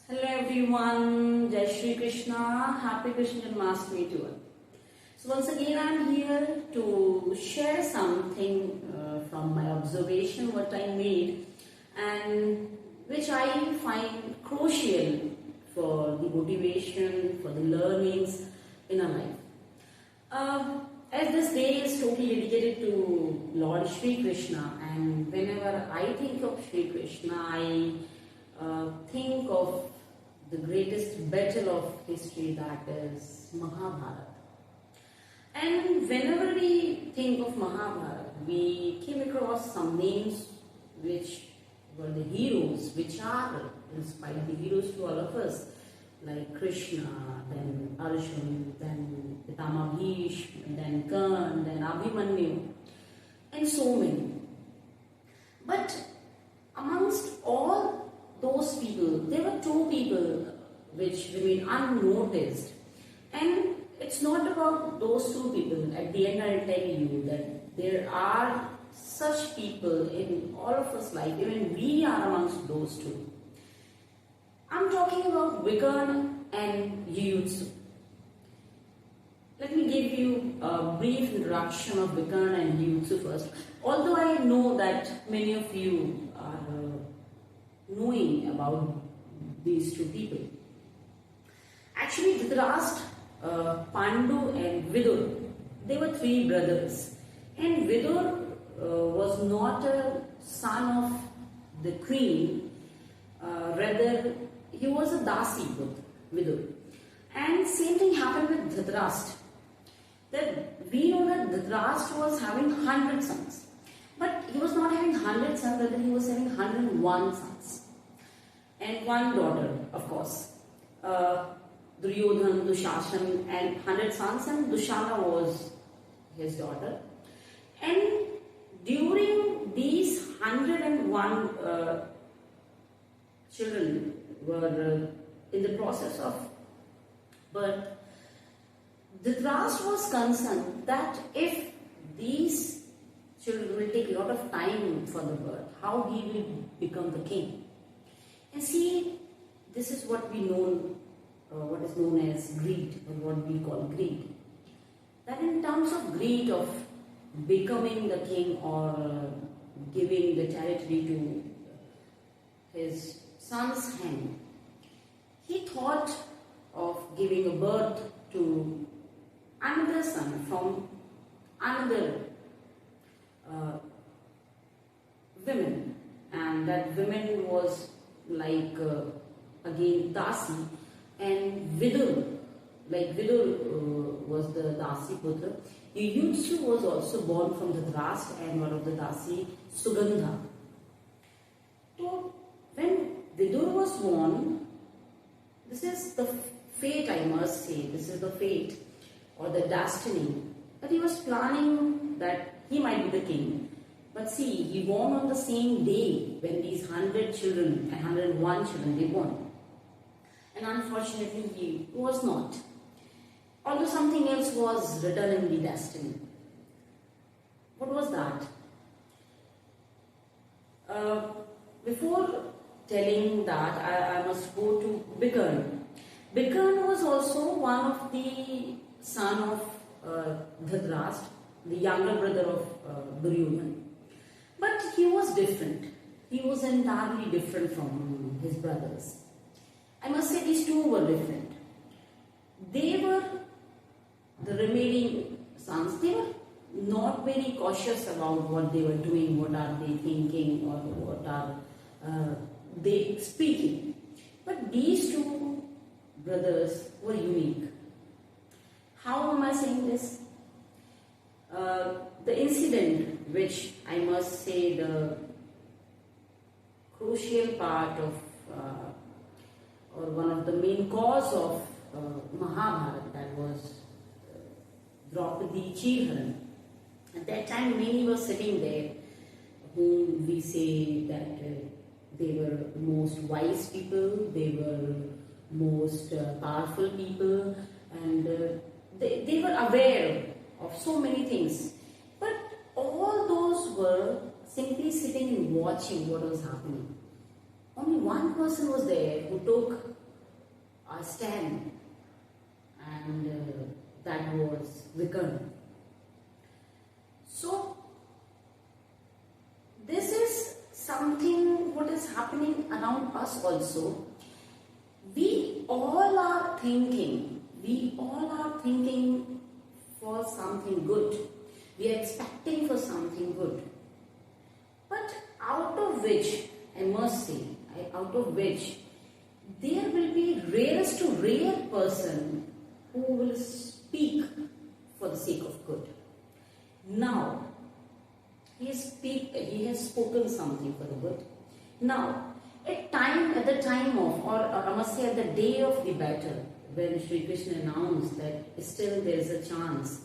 Hello everyone, Jai Shri Krishna, Happy Krishna Janmashtami to all. So once again I am here to share something from my observation what I made and which I find crucial for the motivation, for the learnings in our life. As this day is totally dedicated to Lord Shri Krishna, and whenever I think of Shri Krishna, I think of the greatest battle of history, that is Mahabharata. And whenever we think of Mahabharata, we came across some names which were the heroes, which are inspired the heroes to all of us, like Krishna, then Arjun, then Pitama Bhishma, then Karna, then Abhimanyu, and so many. But amongst all those people, there were two people which remain unnoticed. And it's not about those two people. At the end, I'll tell you that there are such people in all of us life, even we are amongst those two. I'm talking about Vikarna and Jujutsu. Let me give you a brief introduction of Vikarna and Jujutsu first. Although I know that many of you are knowing about these two people. Actually, Dhritarashtra, Pandu and Vidur, they were three brothers. And Vidur was not a son of the queen, rather he was a dasi with Vidur. And same thing happened with Dhritarashtra. That we know that Dhritarashtra was having 100 sons. But he was not having 100 sons, rather he was having 101 sons. And one daughter, of course. Duryodhan, Dushashan, and 100 sons, and Dushana was his daughter. And during these 101 children were in the process of birth, Dhritarashtra was concerned that if these children will take a lot of time for the birth, how he will become the king. And see, this is what we know, what is known as greed, or what we call greed. That in terms of greed of becoming the king or giving the territory to his son's hand, he thought of giving a birth to another son from another women, and that woman was like again Dasi, and Vidur, like Vidur was the Dasi Putra. Jujutsu was also born from the Dhritarashtra and one of the Dasi, Sugandha. So when Vidur was born, this is the fate, I must say, this is the fate or the destiny, that he was planning that he might be the king. But see, he born on the same day when these 100 children and 101 children, they born. And unfortunately, he was not. Although something else was written in the destiny. What was that? Before telling that, I must go to Vikarna. Vikarna was also one of the son of Dhritarashtra, the younger brother of Duryodhana. But he was different. He was entirely different from his brothers. I must say these two were different. They were the remaining sons. They were not very cautious about what they were doing, what are they thinking, or what are they speaking. But these two brothers were unique. How am I saying this? The incident, which I must say the crucial part of or one of the main cause of Mahabharata, that was Draupadi Chirharan. At that time, many were sitting there, whom we say that they were the most wise people, they were most powerful people, and they were aware of so many things. But all those were simply sitting and watching what was happening. only one person was there who took a stand, and that was Vikram. So this is something what is happening around us also. We all are thinking for something good. We are expecting for something good. But out of which, I must say, out of which there will be rarest to rare person who will speak for the sake of good. Now, he has spoken something for the good. Now, at the time of, or I must say at the day of the battle, when Sri Krishna announced that still there is a chance,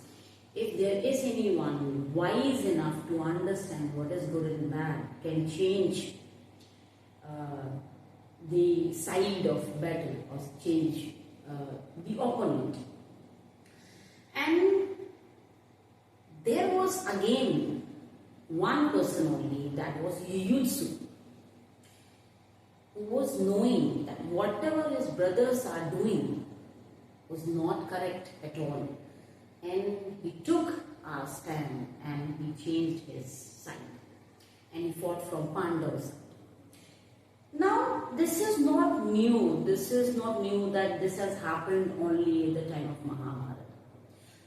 if there is anyone wise enough to understand what is good and bad, can change the side of battle or change the opponent. And there was again one person only, that was Yuyutsu, who was knowing that whatever his brothers are doing was not correct at all. And he took a stand and he changed his side. And he fought from Pandavas. Now, this is not new. This is not new that this has happened only in the time of Mahabharata.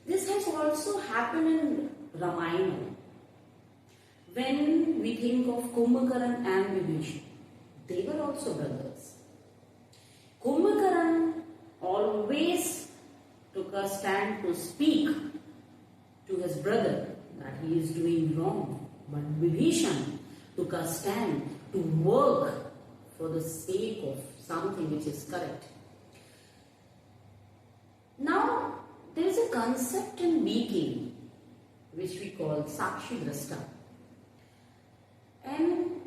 This has also happened in Ramayana. When we think of Kumbhakaran and Vibhishan, they were also brothers. Kumbhakaran always took a stand to speak to his brother that he is doing wrong. But Vibhishan took a stand to work for the sake of something which is correct. Now, there is a concept in BK which we call Sakshi Drashta. And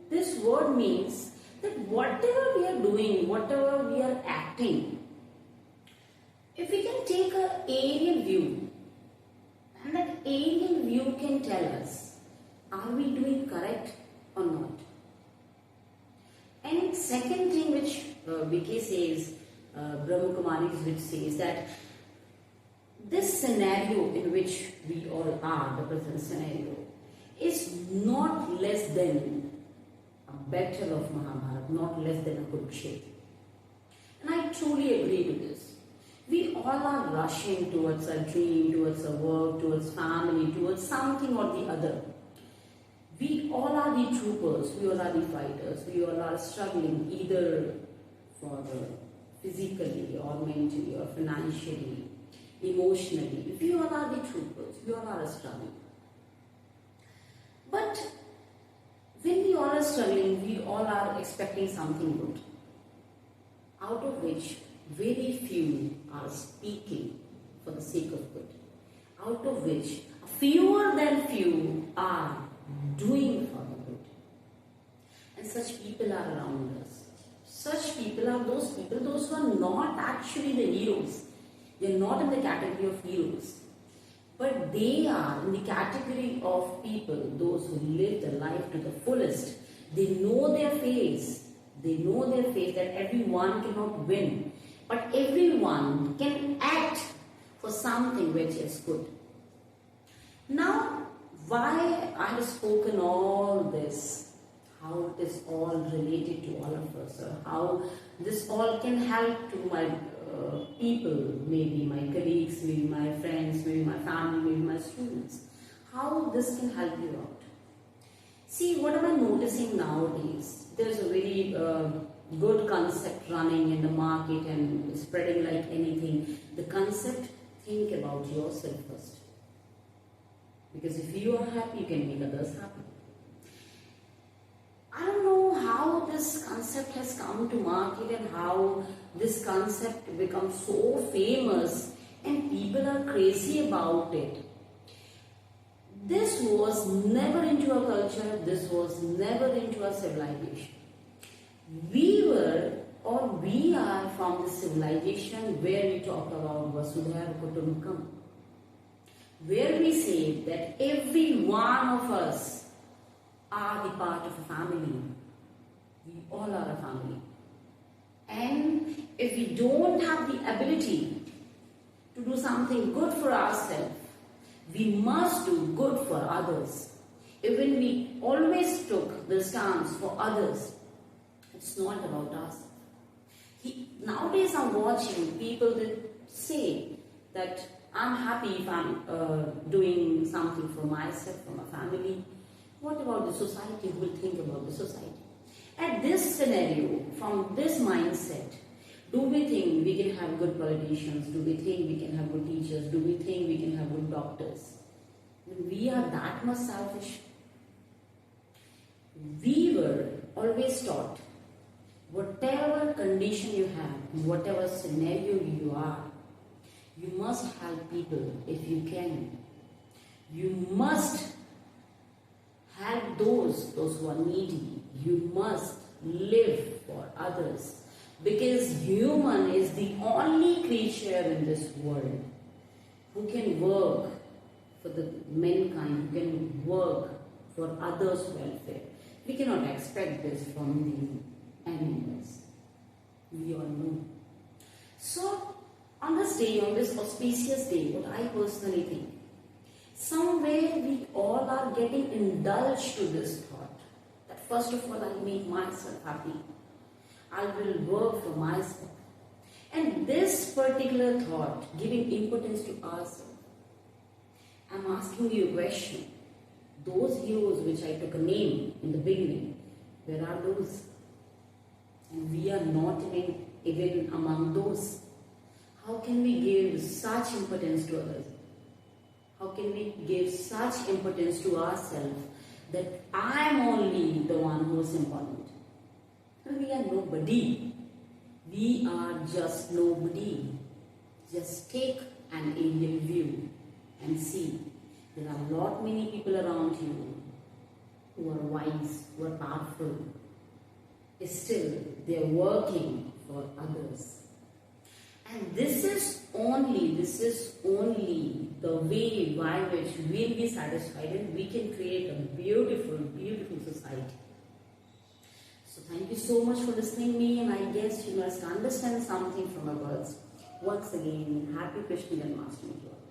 this word means that whatever we are doing, whatever we are acting, if we can take an aerial view, and that aerial view can tell us, are we doing correct or not? And second thing which BK says, Brahma Kumaris which says that this scenario in which we all are, the present scenario, is not less than a battle of Mahabharata, not less than a Kurukshetra. And I truly agree to this. We all are rushing towards a dream, towards a work, towards family, towards something or the other. We all are the troopers, we all are the fighters, we all are struggling either for physically or mentally or financially, emotionally. We all are the troopers, we all are struggling. But when we all are struggling, we all are expecting something good, out of which very few are speaking for the sake of good, out of which fewer than few are doing for the good. And such people are around us. Such people are those who are not actually the heroes. They are not in the category of heroes. But they are in the category of people, those who live their life to the fullest. They know their face. They know their face that everyone cannot win. But everyone can act for something which is good. Now, why I have spoken all this, how it is all related to all of us, or how this all can help to my people, maybe my colleagues, maybe my friends, maybe my family, maybe my students. How this can help you out. See, what am I noticing nowadays? There's a very good concept running in the market and spreading like anything. The concept, think about yourself first. Because if you are happy, you can make others happy. I don't know how this concept has come to market and how this concept becomes so famous and people are crazy about it. This was never into a culture, this was never into a civilization. We are from the civilization where we talk about Vasudhaiva Kutumbakam, where we say that every one of us are the part of a family. We all are a family. And if we don't have the ability to do something good for ourselves, we must do good for others. Even we always took the stance for others, it's not about us. Nowadays I'm watching people that say that I'm happy if I'm doing something for myself, for my family. What about the society? Who will think about the society? At this scenario, from this mindset, do we think we can have good politicians? Do we think we can have good teachers? Do we think we can have good doctors? We are that much selfish. We were always taught, whatever condition you have, whatever scenario you are, you must help people if you can. You must help those who are needy. You must live for others. Because human is the only creature in this world who can work for the mankind, who can work for others' welfare. We cannot expect this from the animals. We all know. So, on this day, on this auspicious day, what I personally think, somewhere we all are getting indulged to this thought that first of all, I'll make myself happy. I will work for myself. And this particular thought, giving importance to ourselves, I'm asking you a question. Those heroes which I took a name in the beginning, where are those? And we are not even among those. How can we give such importance to others? How can we give such importance to ourselves that I am only the one who is important? We are nobody. We are just nobody. Just take an aerial view and see. There are a lot many people around you who are wise, who are powerful. Still, they are working for others. And this is only the way by which we'll be satisfied and we can create a beautiful, beautiful society. So thank you so much for listening to me, and I guess you must understand something from my words. Once again, happy Krishna Janmashtami to all.